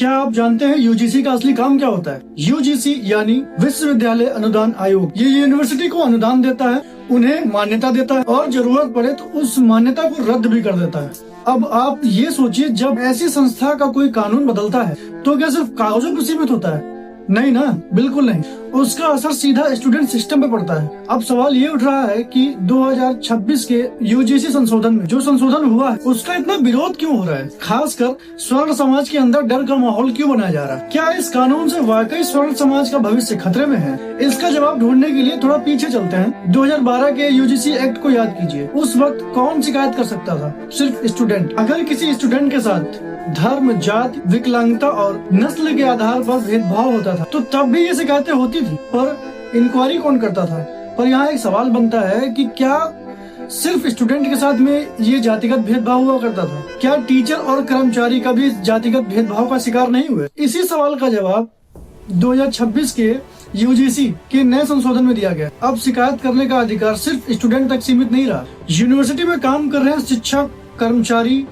क्या आप जानते हैं यूजीसी का असली काम क्या होता है? यूजीसी यानी विश्वविद्यालय अनुदान आयोग। ये यूनिवर्सिटी को अनुदान देता है, उन्हें मान्यता देता है और जरूरत पड़े तो उस मान्यता को रद्द भी कर देता है। अब आप ये सोचिए, जब ऐसी संस्था का कोई कानून बदलता है तो क्या सिर्फ कागजों पर सीमित होता है? नहीं ना, बिल्कुल नहीं। उसका असर सीधा स्टूडेंट सिस्टम पे पड़ता है। अब सवाल ये उठ रहा है कि 2026 के यूजीसी संशोधन में जो संशोधन हुआ है उसका इतना विरोध क्यों हो रहा है? खासकर स्वर्ण समाज के अंदर डर का माहौल क्यों बनाया जा रहा है? क्या इस कानून से वाकई स्वर्ण समाज का भविष्य खतरे में है? इसका जवाब ढूंढने के लिए थोड़ा पीछे चलते हैं। 2012 के यूजीसी एक्ट को याद कीजिए। उस वक्त कौन शिकायत कर सकता था? सिर्फ स्टूडेंट। अगर किसी स्टूडेंट के साथ धर्म, जाति, विकलांगता और नस्ल के आधार पर भेदभाव होता था तो तब भी ये शिकायतें होती थी, पर इंक्वायरी कौन करता था? पर यहाँ एक सवाल बनता है कि क्या सिर्फ स्टूडेंट के साथ में ये जातिगत भेदभाव हुआ करता था? क्या टीचर और कर्मचारी कभी जातिगत भेदभाव का शिकार नहीं हुए? इसी सवाल का जवाब 2026 के यूजीसी के नए संशोधन में दिया गया। अब शिकायत करने का अधिकार सिर्फ स्टूडेंट तक सीमित नहीं रहा। यूनिवर्सिटी में काम कर रहे शिक्षक, कर्मचारी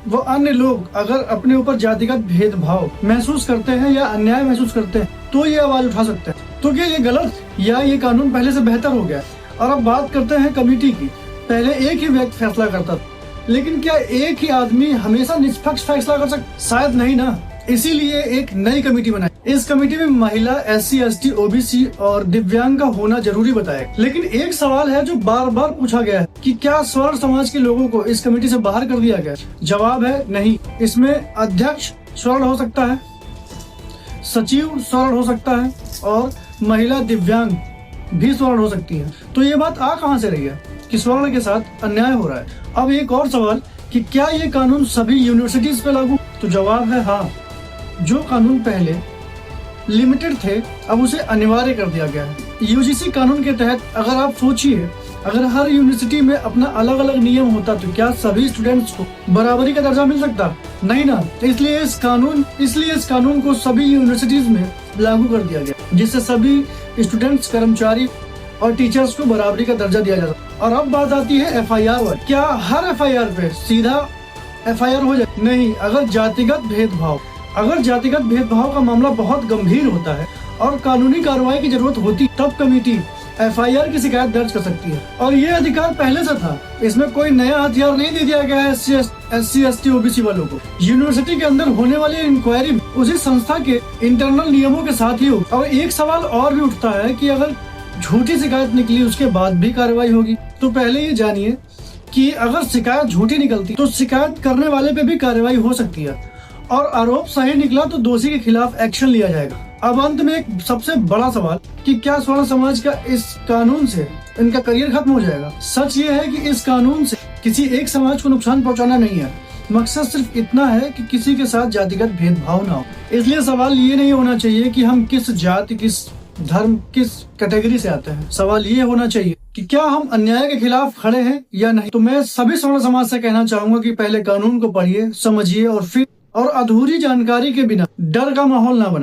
वो अन्य लोग अगर अपने ऊपर जातिगत भेदभाव महसूस करते हैं या अन्याय महसूस करते हैं तो ये आवाज उठा सकते हैं। तो क्या ये गलत या ये कानून पहले से बेहतर हो गया? और अब बात करते हैं कमेटी की। पहले एक ही व्यक्ति फैसला करता था, लेकिन क्या एक ही आदमी हमेशा निष्पक्ष फैसला कर सकता? शायद नहीं ना। इसीलिए एक नई कमेटी बनाई। इस कमेटी में महिला, SC, ST, OBC और दिव्यांग का होना जरूरी बताया। लेकिन एक सवाल है जो बार बार पूछा गया है कि क्या स्वर्ण समाज के लोगों को इस कमेटी से बाहर कर दिया गया? जवाब है नहीं। इसमें अध्यक्ष स्वर्ण हो सकता है, सचिव स्वर्ण हो सकता है और महिला दिव्यांग भी स्वर्ण हो सकती है। तो ये बात आ कहां से रही है कि स्वर्ण के साथ अन्याय हो रहा है? अब एक और सवाल कि क्या ये कानून सभी यूनिवर्सिटीज पे लागू? तो जवाब है हाँ। जो कानून पहले लिमिटेड थे अब उसे अनिवार्य कर दिया गया है। यूजीसी कानून के तहत अगर आप सोचिए, अगर हर यूनिवर्सिटी में अपना अलग अलग नियम होता तो क्या सभी स्टूडेंट्स को बराबरी का दर्जा मिल सकता? नहीं ना। इसलिए इस कानून को सभी यूनिवर्सिटीज में लागू कर दिया गया, जिससे सभी स्टूडेंट्स, कर्मचारी और टीचर्स को बराबरी का दर्जा दिया जाता। और अब बात आती है FIR पर। क्या हर FIR पे सीधा FIR हो जाए? नहीं। अगर जातिगत भेदभाव का मामला बहुत गंभीर होता है और कानूनी कार्रवाई की जरूरत होती तब कमेटी FIR की शिकायत दर्ज कर सकती है। और ये अधिकार पहले से था। इसमें कोई नया हथियार नहीं दे दिया गया है SC, ST, OBC वालों को। यूनिवर्सिटी के अंदर होने वाली इंक्वायरी उसी संस्था के इंटरनल नियमों के साथ ही होगी। और एक सवाल और भी उठता है कि अगर झूठी शिकायत निकली उसके बाद भी कार्रवाई होगी? तो पहले ये जानिए कि अगर शिकायत झूठी निकलती तो शिकायत करने वाले पे भी कार्रवाई हो सकती है और आरोप सही निकला तो दोषी के खिलाफ एक्शन लिया जाएगा। अब अंत में एक सबसे बड़ा सवाल कि क्या स्वर्ण समाज का इस कानून से इनका करियर खत्म हो जाएगा? सच ये है कि इस कानून से किसी एक समाज को नुकसान पहुंचाना नहीं है। मकसद सिर्फ इतना है कि किसी के साथ जातिगत भेदभाव ना हो। इसलिए सवाल ये नहीं होना चाहिए कि हम किस जाति, किस धर्म, किस कैटेगरी से आते हैं। सवाल ये होना चाहिए कि क्या हम अन्याय के खिलाफ खड़े हैं या नहीं। तो मैं सभी स्वर्ण समाज से कहना चाहूंगा कि पहले कानून को पढ़िए, समझिए और फिर अधूरी जानकारी के बिना डर का माहौल ना बनाए।